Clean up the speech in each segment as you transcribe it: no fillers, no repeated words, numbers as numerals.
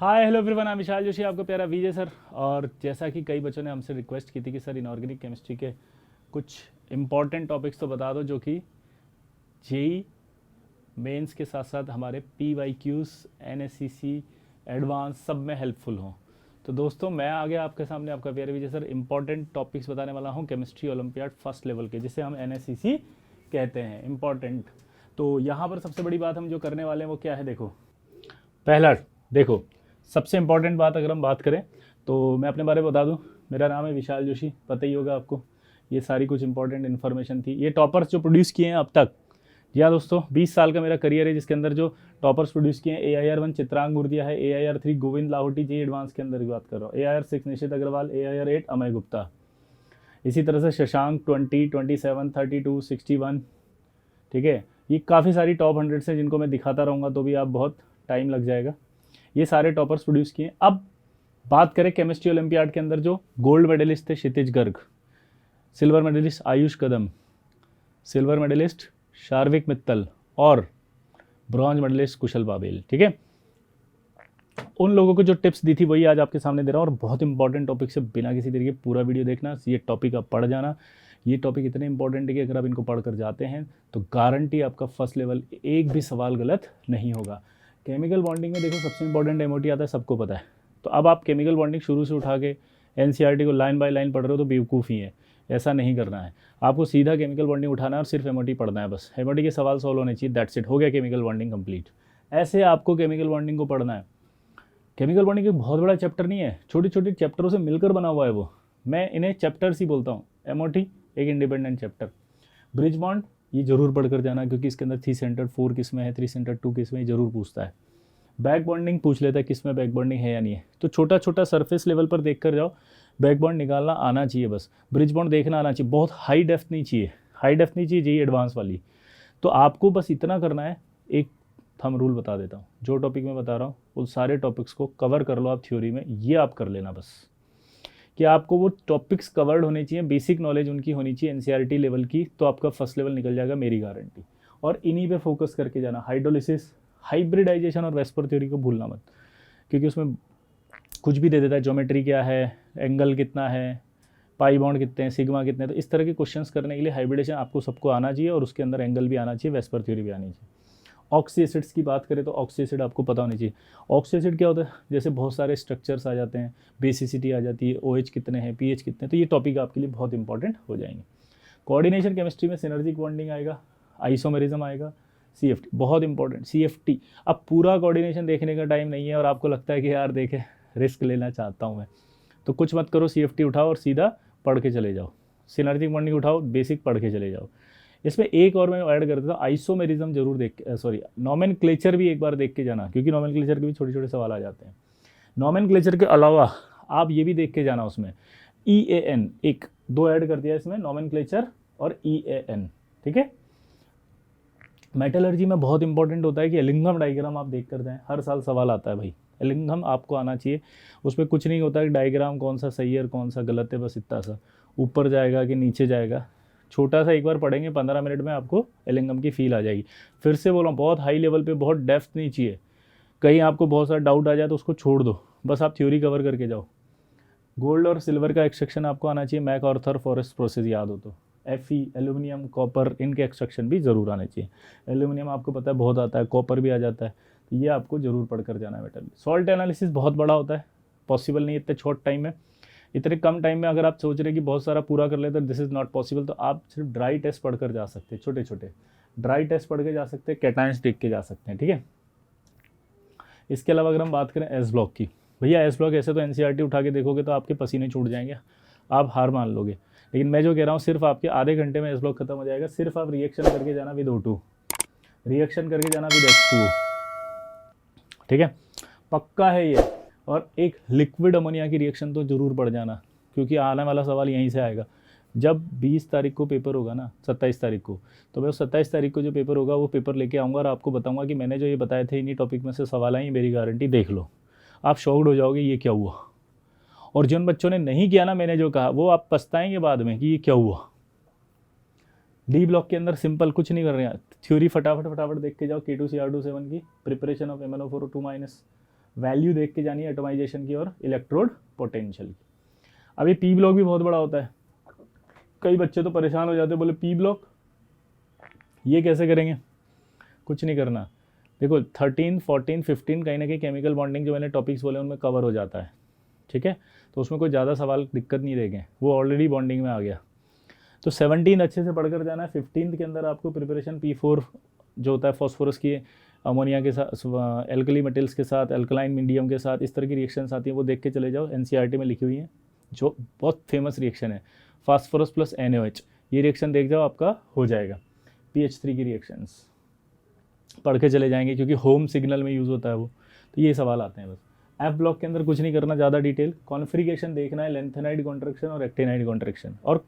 Hi hello everyone, मैं विशाल जोशी, आपका प्यारा विजय सर। और जैसा कि कई बच्चों ने हमसे रिक्वेस्ट की थी कि सर इनऑर्गेनिक केमिस्ट्री के कुछ इम्पॉर्टेंट टॉपिक्स तो बता दो जो कि जेई मेंस के साथ साथ हमारे PYQs, NSCC, एडवांस सब में हेल्पफुल हों। तो दोस्तों मैं आ गया आपके सामने, आपका प्यारा विजय सर, इम्पॉर्टेंट टॉपिक्स बताने वाला हूँ केमिस्ट्री ओलंपियाड फर्स्ट लेवल के, जिसे हम NSCC कहते हैं, इम्पॉर्टेंट। तो यहाँ पर सबसे बड़ी बात हम जो करने वाले हैं वो क्या है, देखो पहला, देखो सबसे इम्पॉर्टेंट बात अगर हम बात करें तो मैं अपने बारे में बता दूं, मेरा नाम है विशाल जोशी, पता ही होगा आपको। ये सारी कुछ इंपॉर्टेंट इन्फॉर्मेशन थी, ये टॉपर्स जो प्रोड्यूस किए हैं अब तक। जी हाँ दोस्तों, 20 साल का मेरा करियर है जिसके अंदर जो टॉपर्स प्रोड्यूस किए हैं, AIR 1 चित्रांग गुर्दिया है, AIR 3 गोविंद लाहौटी जी एडवांस के अंदर की बात कर रहा हूँ, AIR 6 निशित अग्रवाल, AIR 8 अमय गुप्ता, इसी तरह से शशांक 20, 27, 32, 61। ठीक है, ये काफ़ी सारी टॉप 100 से जिनको मैं दिखाता रहूँगा तो भी आप बहुत टाइम लग जाएगा। ये सारे टॉपर्स प्रोड्यूस किए। अब बात करें केमिस्ट्री ओलंपियाड के अंदर जो गोल्ड मेडलिस्ट थे क्षितिज गर्ग, सिल्वर मेडलिस्ट आयुष कदम, सिल्वर मेडलिस्ट शार्विक मित्तल और ब्रॉन्ज मेडलिस्ट कुशल बाबेल। ठीक है, उन लोगों को जो टिप्स दी थी वही आज आपके सामने दे रहा हूँ। और बहुत इंपॉर्टेंट टॉपिक से बिना किसी तरीके पूरा वीडियो देखना, ये टॉपिक आप पढ़ जाना। ये टॉपिक इतने इंपॉर्टेंट है कि अगर आप इनको पढ़ कर जाते हैं तो गारंटी आपका फर्स्ट लेवल एक भी सवाल गलत नहीं होगा। केमिकल बॉन्डिंग में देखो सबसे इंपॉर्टेंट MOT आता है, सबको पता है। तो अब आप केमिकल बॉन्डिंग शुरू से उठा के NCERT को लाइन बाय लाइन पढ़ रहे हो तो बेवकूफ़ी है, ऐसा नहीं करना है। आपको सीधा केमिकल बॉन्डिंग उठाना है और सिर्फ MOT पढ़ना है, बस MOT के सवाल सॉल्व होने चाहिए, दैट्स इट, हो गया केमिकल बॉन्डिंग कंप्लीट। ऐसे आपको केमिकल बॉन्डिंग को पढ़ना है। केमिकल बॉन्डिंग एक बहुत बड़ा चैप्टर नहीं है, छोटे छोटे चैप्टरों से मिलकर बना हुआ है वो, मैं इन्हें चैप्टर्स ही बोलता हूँ। MOT एक इंडिपेंडेंट चैप्टर। ब्रिज बॉन्ड ये जरूर पढ़कर जाना क्योंकि इसके अंदर 3 सेंटर 4 किस में है, 3 सेंटर 2 किस में, ये जरूर पूछता है। बैक बॉन्डिंग पूछ लेता है किस में बैक बॉन्डिंग है या नहीं है, तो छोटा छोटा सरफेस लेवल पर देख कर जाओ, बैक बॉन्ड निकालना आना चाहिए बस। ब्रिज बॉन्ड देखना आना चाहिए, बहुत हाई डेप्थ नहीं चाहिए, हाई डेप्थ नहीं चाहिए, जेई एडवांस वाली। तो आपको बस इतना करना है, एक थंब रूल बता देता हूँ, जो टॉपिक मैं बता रहा हूँ उन सारे टॉपिक्स को कवर कर लो आप थ्योरी में, ये आप कर लेना बस, कि आपको वो टॉपिक्स कवर्ड होने चाहिए, बेसिक नॉलेज उनकी होनी चाहिए NCERT लेवल की, तो आपका फर्स्ट लेवल निकल जाएगा, मेरी गारंटी। और इन्हीं पे फोकस करके जाना। हाइड्रोलिसिस, हाइब्रिडाइजेशन और वेस्पर थ्योरी को भूलना मत, क्योंकि उसमें कुछ भी दे देता है, ज्योमेट्री क्या है, एंगल कितना है, पाई बॉन्ड कितने हैं, सिग्मा कितने हैं। तो इस तरह के क्वेश्चंस करने के लिए हाइब्रिडेशन आपको सबको आना चाहिए और उसके अंदर एंगल भी आना चाहिए, वेस्पर थ्योरी भी आनी चाहिए। ऑक्सी एसिड्स की बात करें तो ऑक्सी एसिड आपको पता होनी चाहिए। ऑक्सी एसिड क्या होता है, जैसे बहुत सारे स्ट्रक्चर्स आ जाते हैं, बेसिसिटी आ जाती है, OH कितने हैं, pH कितने हैं, तो ये टॉपिक आपके लिए बहुत इंपॉर्टेंट हो जाएंगे। कोऑर्डिनेशन केमिस्ट्री में सिनर्जिक बॉन्डिंग आएगा, आइसोमेरिज्म आएगा, CFT बहुत इंपॉर्टेंट, CFT। अब पूरा कोऑर्डिनेशन देखने का टाइम नहीं है और आपको लगता है कि यार देखे रिस्क लेना चाहता हूँ मैं, तो कुछ मत करो, CFT उठाओ और सीधा पढ़ के चले जाओ। सिनर्जिक बॉन्डिंग उठाओ, बेसिक पढ़ के चले जाओ। इसमें एक और मैं ऐड कर देता हूँ, आइसोमेरिज्म जरूर देख, सॉरी नॉमेनक्लेचर भी एक बार देख के जाना, क्योंकि नॉमेनक्लेचर के भी छोटे छोटे सवाल आ जाते हैं। नॉमेनक्लेचर के अलावा आप ये भी देख के जाना, उसमें EAN, एक दो ऐड कर दिया इसमें, नॉमेनक्लेचर और EAN। ठीक है, मेटलर्जी में बहुत इंपॉर्टेंट होता है कि एलिंगम डायग्राम आप देख कर जाएं, हर साल सवाल आता है भाई, एलिंगम आपको आना चाहिए। उसमें कुछ नहीं होता कि डायग्राम कौन सा सही है और कौन सा गलत है, बस इतना सा, ऊपर जाएगा कि नीचे जाएगा, छोटा सा एक बार पढ़ेंगे 15 मिनट में आपको एलिंगम की फील आ जाएगी। फिर से बोला, बहुत हाई लेवल पे, बहुत डेप्थ नहीं चाहिए, कहीं आपको बहुत सारा डाउट आ जाए तो उसको छोड़ दो, बस आप थ्योरी कवर करके जाओ। गोल्ड और सिल्वर का एक्सट्रैक्शन आपको आना चाहिए, मैक आर्थर फॉरेस्ट प्रोसेस याद हो तो। Fe, एल्यूमिनियम, कॉपर, इनके एक्सट्रैक्शन भी ज़रूर आने चाहिए। एल्यूमिनियम आपको पता है बहुत आता है, कॉपर भी आ जाता है, तो ये आपको जरूर पढ़कर जाना है मेटल। सॉल्ट एनालिसिस बहुत बड़ा होता है, पॉसिबल नहीं इतने शॉर्ट टाइम में, इतने कम टाइम में अगर आप सोच रहे हैं कि बहुत सारा पूरा कर लेते, दिस इज़ नॉट पॉसिबल। तो आप सिर्फ ड्राई टेस्ट पढ़कर जा सकते हैं, छोटे छोटे ड्राई टेस्ट पढ़ के जा सकते हैं, कैटायंस देख के जा सकते हैं। ठीक है, इसके अलावा अगर हम बात करें एस ब्लॉक की, भैया एस ब्लॉक ऐसे तो NCERT उठा के देखोगे तो आपके पसीने छूट जाएंगे, आप हार मान लोगे। लेकिन मैं जो कह रहा हूँ, सिर्फ आपके आधे घंटे में एस ब्लॉक खत्म हो जाएगा, सिर्फ आप रिएक्शन करके जाना विद O2, रिएक्शन करके जाना विद H2O। ठीक है, पक्का है ये। और एक लिक्विड अमोनिया की रिएक्शन तो जरूर पढ़ जाना, क्योंकि आने वाला सवाल यहीं से आएगा। जब 20 तारीख को पेपर होगा ना, 27 तारीख को, तो मैं 27 तारीख को जो पेपर होगा वो पेपर लेके आऊँगा और आपको बताऊँगा कि मैंने जो ये बताए थे इन्हीं टॉपिक में से सवाल आए, मेरी गारंटी देख लो, आप शॉक्ड हो जाओगे ये क्या हुआ। और जिन बच्चों ने नहीं किया ना मैंने जो कहा, वो आप पछताएंगे बाद में कि ये क्या हुआ। डी ब्लॉक के अंदर सिंपल कुछ नहीं कर रहे हैं, थ्योरी फटाफट फटाफट देख के जाओ, K2CR27 की प्रिपरेशन ऑफ MnO4O2- वैल्यू देख के जानी है एटमाइजेशन की और इलेक्ट्रोड पोटेंशियल की। अब ये पी ब्लॉक भी बहुत बड़ा होता है, कई बच्चे तो परेशान हो जाते हैं, बोले पी ब्लॉक ये कैसे करेंगे। कुछ नहीं करना, देखो 13, 14, 15 कहीं ना कहीं केमिकल बॉन्डिंग जो मैंने टॉपिक्स बोले उनमें कवर हो जाता है, ठीक है, तो उसमें कोई ज़्यादा सवाल दिक्कत नहीं देंगे, वो ऑलरेडी बॉन्डिंग में आ गया। तो 17 अच्छे से पढ़कर जाना है। 15 के अंदर आपको प्रिपरेशन P4 जो होता है फॉस्फोरस की अमोनिया के साथ, एल्कली मेटल्स के साथ, अल्कलाइन मीडियम के साथ, इस तरह की रिएक्शंस आती हैं, वो देख के चले जाओ, NCERT में लिखी हुई हैं, जो बहुत फेमस रिएक्शन है फास्फोरस प्लस NaOH, ये रिएक्शन देख जाओ, आपका हो जाएगा। PH3 की रिएक्शंस पढ़ के चले जाएंगे क्योंकि होम सिग्नल में यूज़ होता है वो, तो ये सवाल आते हैं बस। एफ ब्लॉक के अंदर कुछ नहीं करना ज़्यादा डिटेल, कॉन्फ्रिगेशन देखना है, लेंथेनाइड कॉन्ट्रैक्शन और एक्टिनाइड कॉन्ट्रैक्शन और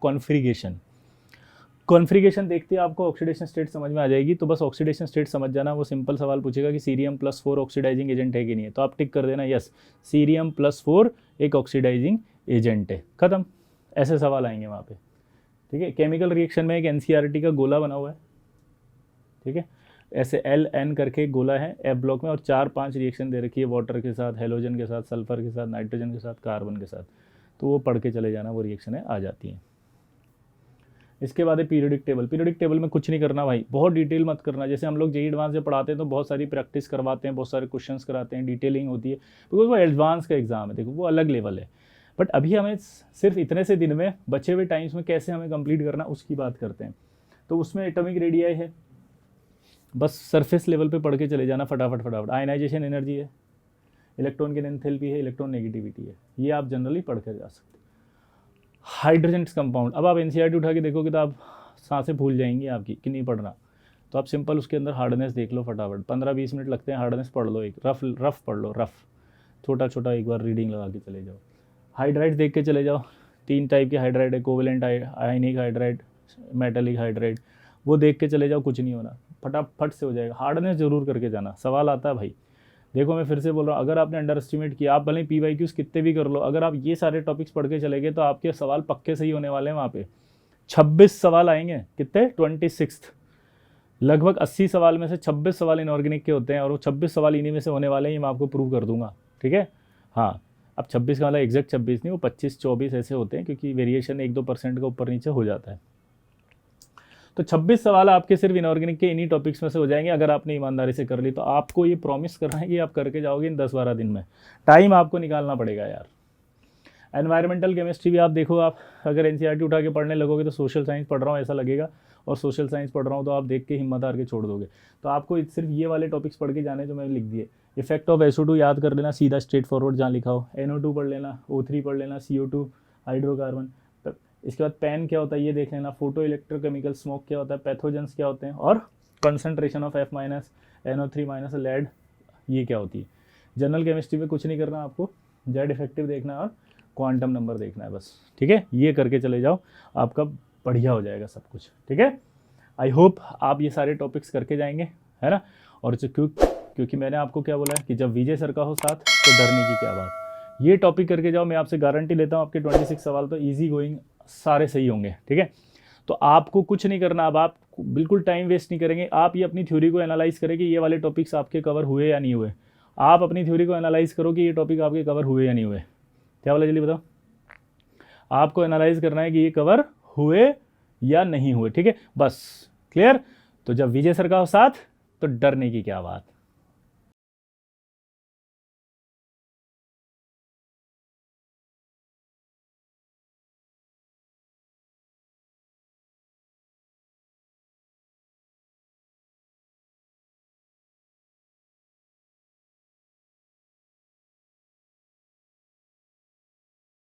कॉन्फ्रिगेशन देखते ही आपको ऑक्सीडेशन स्टेट समझ में आ जाएगी, तो बस ऑक्सीडेशन स्टेट समझ जाना। वो सिंपल सवाल पूछेगा कि Cerium+4 ऑक्सीडाइजिंग एजेंट है कि नहीं है, तो आप टिक कर देना यस, Cerium+4 एक ऑक्सीडाइजिंग एजेंट है, खत्म। ऐसे सवाल आएंगे वहाँ पे, ठीक है। केमिकल रिएक्शन में एक NCERT का गोला बना हुआ है, ठीक है, ऐसे LN करके एक गोला है एफ ब्लॉक में, और 4-5 रिएक्शन दे रखी है वाटर के साथ, हेलोजन के साथ, सल्फर के साथ, नाइट्रोजन के साथ, कार्बन के साथ, तो वो पढ़ के चले जाना, वो रिएक्शन आ जाती हैं। इसके बाद है पीरियोडिक टेबल। पीरियोडिक टेबल में कुछ नहीं करना भाई, बहुत डिटेल मत करना। जैसे हम लोग JEE एडवांस में पढ़ाते हैं तो बहुत सारी प्रैक्टिस करवाते हैं, बहुत सारे क्वेश्चंस कराते हैं, डिटेलिंग होती है, बिकॉज वो एडवांस का एग्जाम है, देखो वो अलग लेवल है। बट अभी हमें सिर्फ इतने से दिन में बचे हुए टाइम्स में कैसे हमें कंप्लीट करना उसकी बात करते हैं। तो उसमें एटॉमिक रेडियाई है, बस सरफेस लेवल पे पढ़ के चले जाना फटाफट। आयनाइजेशन एनर्जी है, इलेक्ट्रॉन की एंथैल्पी है, इलेक्ट्रॉन नेगेटिविटी है, ये आप जनरली पढ़ कर जा सकते हैं। हाइड्रोजन कंपाउंड, अब आप NCERT उठा के देखोगे तो आप सांसें भूल जाएंगी आपकी कि नहीं पढ़ना, तो आप सिंपल उसके अंदर हार्डनेस देख लो फटाफट, 15-20 मिनट लगते हैं, हार्डनेस पढ़ लो, एक रफ पढ़ लो, रफ छोटा एक बार रीडिंग लगा के चले जाओ। हाइड्राइड देख के चले जाओ, 3 टाइप के हाइड्राइड है, कोवेलेंट आयनिक हाइड्राइड, मेटलिक हाइड्राइड, वो देख के चले जाओ, कुछ नहीं होना, फटाफट से हो जाएगा। हार्डनेस जरूर करके जाना, सवाल आता है भाई। देखो मैं फिर से बोल रहा हूँ, अगर आपने अंडर एस्टिमेट किया, आप भले PYQs कितने भी कर लो, अगर आप ये सारे टॉपिक्स पढ़ के चले गए तो आपके सवाल पक्के सही होने वाले हैं। वहाँ पे 26 सवाल आएंगे, कितने 26, लगभग 80 सवाल में से 26 सवाल इनऑर्गेनिक के होते हैं, और वो 26 सवाल इन्हीं में से होने वाले हैं, मैं आपको प्रूव कर दूंगा, ठीक है। हाँ, अब 26 का मतलब एग्जैक्ट 26 नहीं, वो 25-24 ऐसे होते हैं, क्योंकि वेरिएशन 1-2% का ऊपर नीचे हो जाता है। तो 26 सवाल आपके सिर्फ इनऑर्गेनिक के इन्हीं टॉपिक्स में से हो जाएंगे, अगर आपने ईमानदारी से कर ली तो। आपको ये प्रॉमिस करना है कि आप करके जाओगे इन 10-12 दिन में, टाइम आपको निकालना पड़ेगा यार। एनवायरमेंटल केमिस्ट्री भी आप देखो, आप अगर NCERT उठा के पढ़ने लगोगे तो सोशल साइंस पढ़ रहा हूँ ऐसा लगेगा, और सोशल साइंस पढ़ रहा हूँ तो आप देख के हिम्मत हार के छोड़ दोगे। तो आपको सिर्फ ये वाले टॉपिक्स पढ़ के जाने जो मैंने लिख दिए। इफेक्ट ऑफ SO2 याद कर लेना, सीधा स्ट्रेट फॉरवर्ड जहाँ लिखा हो, NO2 पढ़ लेना, O3 पढ़ लेना, CO2 हाइड्रोकार्बन। इसके बाद पैन क्या होता है ये देख लेना, फोटो इलेक्ट्रोकेमिकल स्मोक क्या होता है, पैथोजेंस क्या होते हैं, और concentration of F-, NO3- lead ये क्या होती है। जनरल केमिस्ट्री में कुछ नहीं करना आपको, जेड इफेक्टिव देखना और क्वांटम नंबर देखना है बस, ठीक है। ये करके चले जाओ, आपका बढ़िया हो जाएगा सब कुछ, ठीक है। आई होप आप ये सारे टॉपिक्स करके जाएंगे, है ना। और क्योंकि मैंने आपको क्या बोला है कि जब विजय सर का हो साथ तो डरने की क्या बात। ये टॉपिक करके जाओ, मैं आपसे गारंटी लेता हूँ आपके 26 सवाल तो ईजी गोइंग सारे सही होंगे, ठीक है। तो आपको कुछ नहीं करना, अब आप बिल्कुल टाइम वेस्ट नहीं करेंगे, आप ये अपनी थ्योरी को एनालाइज करें कि ये वाले टॉपिक्स आपके कवर हुए या नहीं हुए। आप अपनी थ्योरी को एनालाइज करो कि ये टॉपिक आपके कवर हुए या नहीं हुए। क्या बोला जल्दी बताओ, आपको एनालाइज करना है कि ये कवर हुए या नहीं हुए, ठीक है, बस क्लियर। तो जब विजय सर का हो साथ तो डरने की क्या बात।